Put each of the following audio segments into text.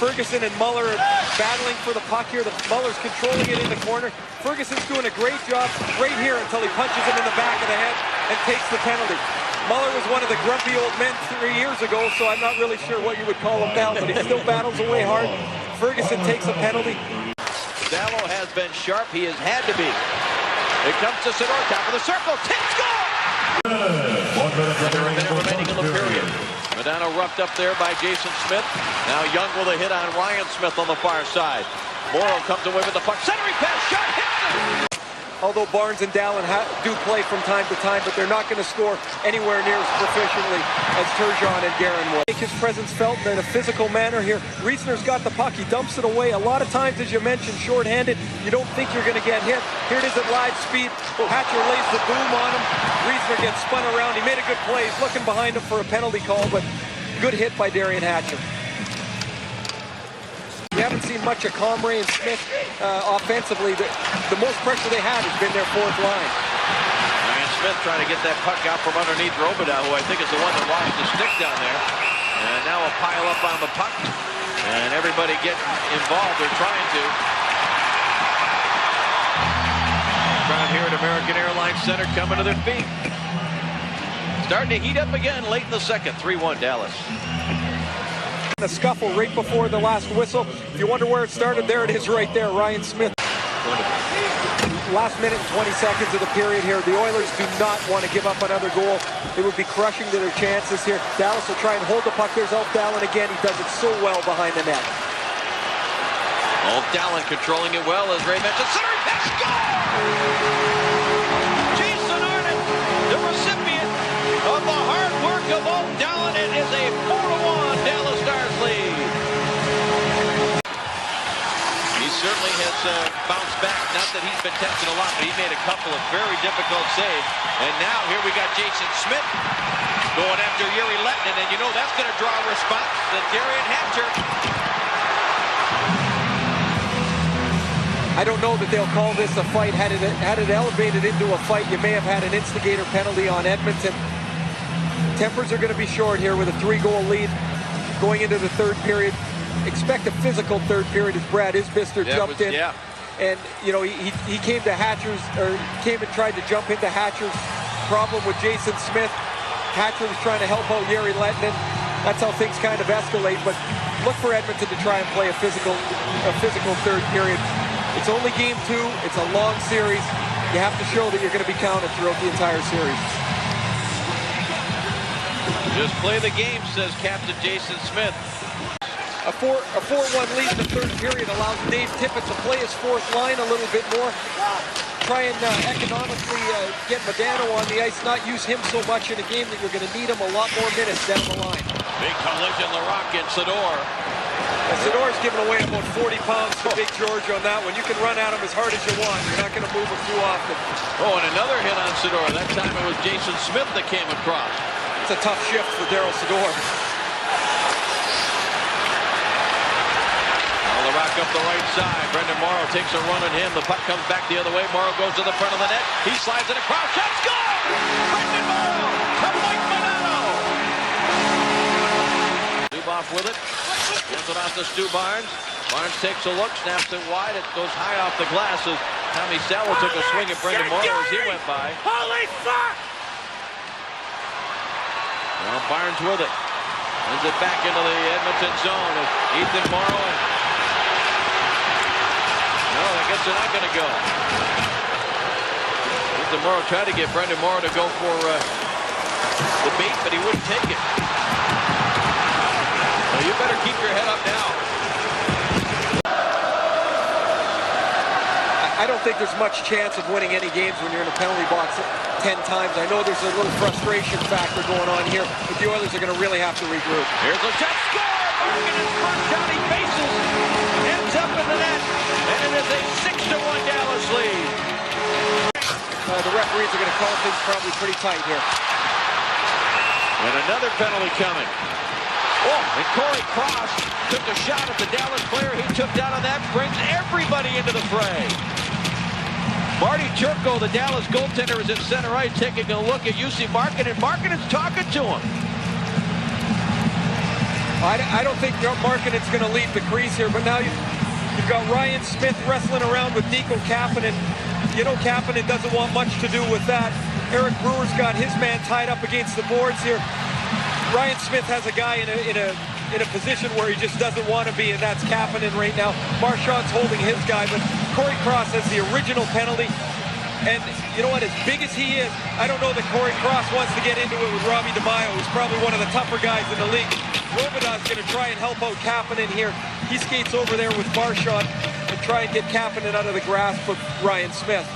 Ferguson and Muller are battling for the puck here. Muller's controlling it in the corner. Ferguson's doing a great job right here until he punches him in the back of the head and takes the penalty. Muller was one of the grumpy old men 3 years ago, so I'm not really sure what you would call him now, but he still battles away hard. Ferguson takes a penalty. Dallo has been sharp. He has had to be. It comes to Sidor, top of the circle. Score! Under a minute remaining in the period. Modano roughed up there by Jason Smith. Now Young with a hit on Ryan Smith on the far side. Morrow comes away with the puck. Centering pass, shot, hit! Although Barnes and Dallin do play from time to time, but they're not going to score anywhere near as proficiently as Turgeon and Guerin would. Make his presence felt in a physical manner here. Riesner's got the puck. He dumps it away. A lot of times, as you mentioned, short-handed, you don't think you're going to get hit. Here it is at live speed. Hatcher lays the boom on him. Riesner gets spun around. He made a good play. He's looking behind him for a penalty call, but good hit by Darian Hatcher. We haven't seen much of Comrie and Smith offensively. The most pressure they had has been their fourth line. Ryan Smith trying to get that puck out from underneath Robidoux, who I think is the one that lost the stick down there. And now a pile up on the puck. And everybody getting involved. They're trying to. Crowd here at American Airlines Center coming to their feet. Starting to heat up again late in the second. 3-1 Dallas. The scuffle right before the last whistle. If you wonder where it started, there it is right there. Ryan Smith. Last minute and 20 seconds of the period here. The Oilers do not want to give up another goal. It would be crushing to their chances here. Dallas will try and hold the puck. There's Ulf Dallin again. He does it so well behind the net. Ulf Dallin controlling it well, as Ray mentioned. Centering pass, score! Jason Arnott, the recipient of the hard work of Ulf Dallin. It is a 4-1 Dallas Stars lead. He certainly has bounced back. Not that he's been tested a lot, but he made a couple of very difficult saves. And now here we got Jason Smith going after Jere Lehtinen, and you know that's going to draw a response. The Darian Hatcher. I don't know that they'll call this a fight. Had it elevated into a fight, you may have had an instigator penalty on Edmonton. Tempers are going to be short here with a 3-goal lead going into the third period. Expect a physical third period as Brad Isbister jumped in. Yeah. And, you know, he came to Hatcher's, or came and tried to jump into Hatcher's problem with Jason Smith. Hatcher was trying to help out Jere Lehtinen. That's how things kind of escalate. But look for Edmonton to try and play a physical third period. It's only game 2. It's a long series. You have to show that you're going to be counted throughout the entire series. Just play the game, says Captain Jason Smith. A 4-1 lead in the third period allows Dave Tippett to play his fourth line a little bit more. Try and economically get Modano on the ice, not use him so much in a game that you're going to need him a lot more minutes down the line. Big collision, Larocque and Sidor. Sidor's giving away about 40 pounds to Big George on that one. You can run at him as hard as you want. You're not going to move him too often. Oh, and another hit on Sidor. That time it was Jason Smith that came across. It's a tough shift for Daryl Sidor. Larocque up the right side. Brendan Morrow takes a run at him. The puck comes back the other way. Morrow goes to the front of the net. He slides it across. Shot, score! Brendan Morrow to Mike Modano. Duboff with it. Gets it off to Stu Barnes. Barnes takes a look, snaps it wide. It goes high off the glass as Tommy Salo took a swing at Brendan Morrow as he went by. Holy fuck! Well, Barnes with it. Sends it back into the Edmonton zone of Ethan Morrow. No, I guess they're not going to go. Ethan Morrow tried to get Brendan Morrow to go for the bait, but he wouldn't take it. So you better keep your head up now. I don't think there's much chance of winning any games when you're in a penalty box 10 times. I know there's a little frustration factor going on here, but the Oilers are going to really have to regroup. Here's a shot, score! Morgan is first down, he faces, ends up in the net, and it is a 6-1 Dallas lead. The referees are going to call things probably pretty tight here. And another penalty coming. Oh, and Corey Cross took a shot at the Dallas player. He took down on that, brings everybody into the fray. Marty Turco, the Dallas goaltender, is at center ice taking a look at UC Markkanen, and Markkanen's talking to him. I don't think Markkanen's going to leave the crease here, but now you've got Ryan Smith wrestling around with Nico Kapanen. You know Kapanen doesn't want much to do with that. Eric Brewer's got his man tied up against the boards here. Ryan Smith has a guy in a position where he just doesn't want to be, and that's Kapanen right now. Marchand's holding his guy, but Corey Cross has the original penalty. And you know what, as big as he is, I don't know that Corey Cross wants to get into it with Robbie DeMaio, who's probably one of the tougher guys in the league. Robidov's going to try and help out Kapanen here. He skates over there with Marchand and try and get Kapanen out of the grasp of Ryan Smith.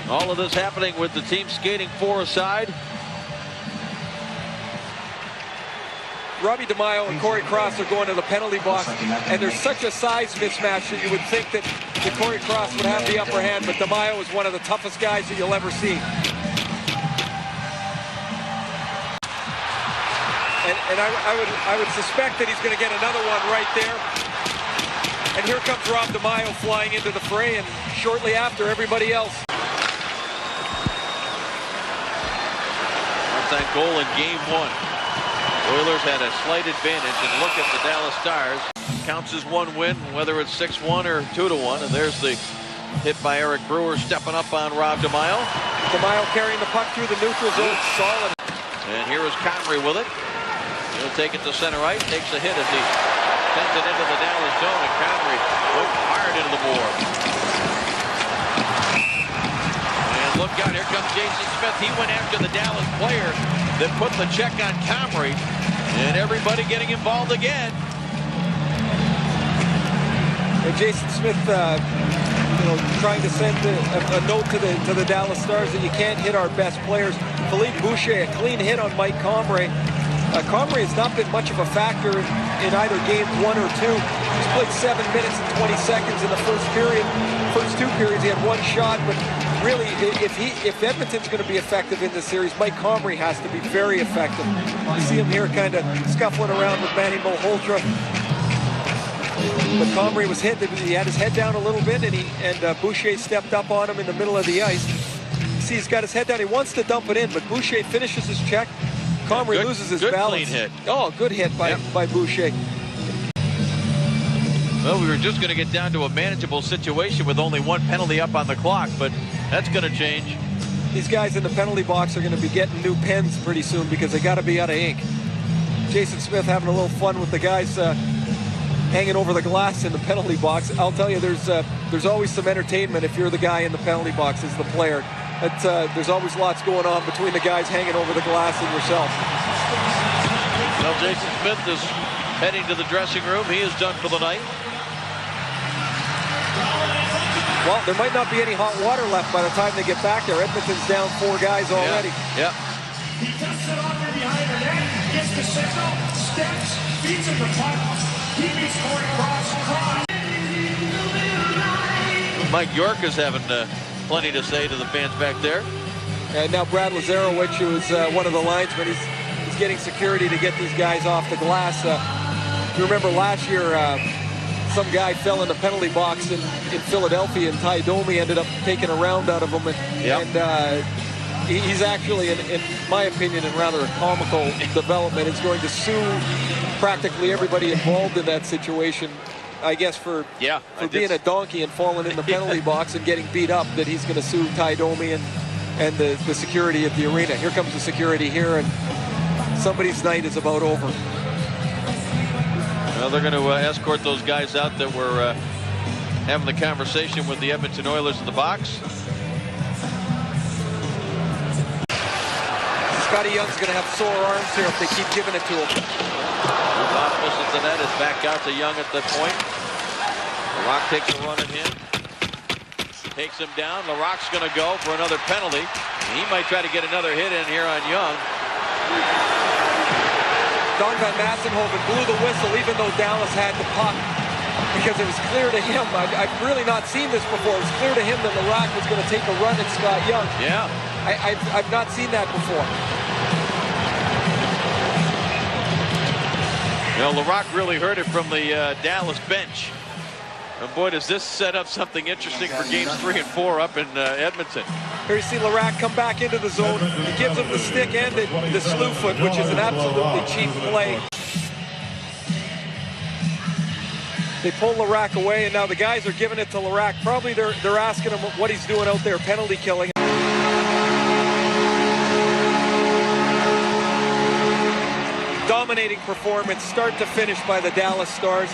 All of this happening with the team skating 4 aside. Robbie DeMaio and Corey Cross are going to the penalty box, and there's such a size mismatch that you would think that Corey Cross would have the upper hand, but DeMaio is one of the toughest guys that you'll ever see. And I would suspect that he's going to get another one right there. And here comes Rob DeMaio flying into the fray, and shortly after, everybody else. That's that goal in Game 1. Oilers had a slight advantage, and look at the Dallas Stars. Counts as one win, whether it's 6-1 or 2-1. And there's the hit by Eric Brewer, stepping up on Rob DeMaio. DeMaio carrying the puck through the neutral zone, solid. And here is Comrie with it. He'll take it to center right, takes a hit as he sends it into the Dallas zone, and Comrie went hard into the board. And look out, here comes Jason Smith. He went after the Dallas player that put the check on Comrie, and everybody getting involved again. And Jason Smith, trying to send a note to the Dallas Stars that you can't hit our best players. Philippe Boucher, a clean hit on Mike Comrie. Comrie has not been much of a factor in either game 1 or 2. He's played 7 minutes and 20 seconds in the first period. First 2 periods, he had 1 shot, but really, if Edmonton's going to be effective in this series, Mike Comrie has to be very effective. You see him here kind of scuffling around with Manny Malhotra. But Comrie was hit. He had his head down a little bit, and Boucher stepped up on him in the middle of the ice. You see, he's got his head down. He wants to dump it in, but Boucher finishes his check. Comrie loses his balance. Clean hit. Oh, good hit by Boucher. Well, we were just going to get down to a manageable situation with only 1 penalty up on the clock, but that's going to change. These guys in the penalty box are going to be getting new pens pretty soon because they got to be out of ink. Jason Smith having a little fun with the guys hanging over the glass in the penalty box. I'll tell you, there's always some entertainment if you're the guy in the penalty box as the player. There's always lots going on between the guys hanging over the glass and yourself. Well, Jason Smith is heading to the dressing room. He is done for the night. Well, there might not be any hot water left by the time they get back there. Edmonton's down 4 guys already. Yeah. He dusts it off in behind the net, gets the signal, steps, feeds him the puck. He beats Corey Cross. Mike York is having plenty to say to the fans back there. And now Brad Lazarowicz, who is one of the linesmen, he's getting security to get these guys off the glass. You remember last year, some guy fell in the penalty box in Philadelphia, and Ty Domi ended up taking a round out of him. And he's actually, in my opinion, in rather a comical development, is going to sue practically everybody involved in that situation. I guess for being a donkey and falling in the penalty box and getting beat up, that he's going to sue Ty Domi and the security at the arena. Here comes the security here, and somebody's night is about over. Well, they're going to escort those guys out that were having the conversation with the Edmonton Oilers in the box. Scotty Young's going to have sore arms here if they keep giving it to him. Bob misses the net. Is back out to Young at that point. LaRock takes a run at him. Takes him down. LaRock's going to go for another penalty. He might try to get another hit in here on Young. Don Van Massenhoven blew the whistle even though Dallas had the puck, because it was clear to him. I've really not seen this before. It was clear to him that LaRock was going to take a run at Scott Young. Yeah. I've not seen that before. You know, LaRock really heard it from the Dallas bench. And boy, does this set up something interesting for games 3 and 4 up in Edmonton. Here you see Larac come back into the zone. He gives him the stick and the slew foot, which is an absolutely cheap play. They pull Larac away, and now the guys are giving it to Larac. Probably they're asking him what he's doing out there, penalty killing. Dominating performance, start to finish by the Dallas Stars.